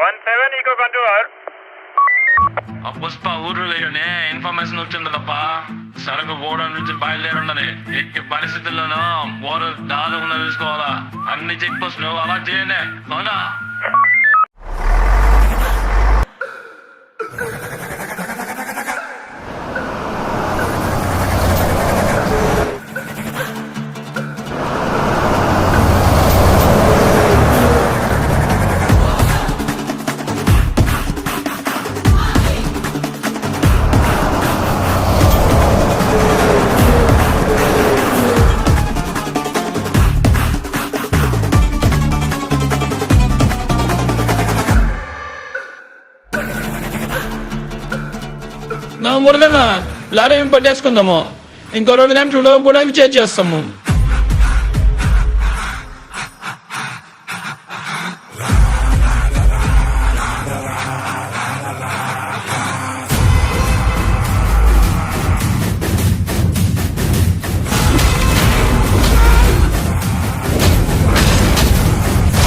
17 Eco Contour. Pushpa ఊర్లోనే information వచ్చింది తప్ప సరుకు పోవడం నుంచి బయలుదేరుండని ఎట్టి పరిస్థితుల్లోనూ ఓరు దాదాపు తీసుకోవాలా అన్ని చెక్ పోస్టులు అలా చేయండి అవునా మురళన లారీ ఏం పట్టేసుకుందాము ఇంకో 2 నిమిషంలో కూడా విచేర్ చేస్తాము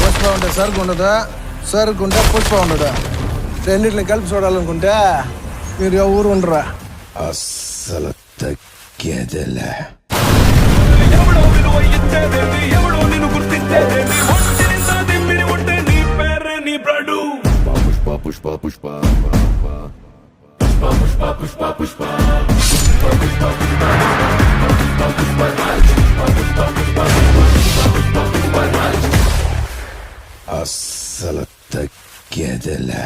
పుష్ప ఉంటే సరుకు ఉండదా సరుకు ఉంటే పుష్ప ఉండదా రెండింటిని కలిపి చూడాలనుకుంటే మీరు ఊరు ఉండరా అస్సలు తగ్గేదిలే పుష్ప పుష్ప పుష్ప పుష్ప పుష్ప పుష్ప అస్సలు తగ్గేదిలే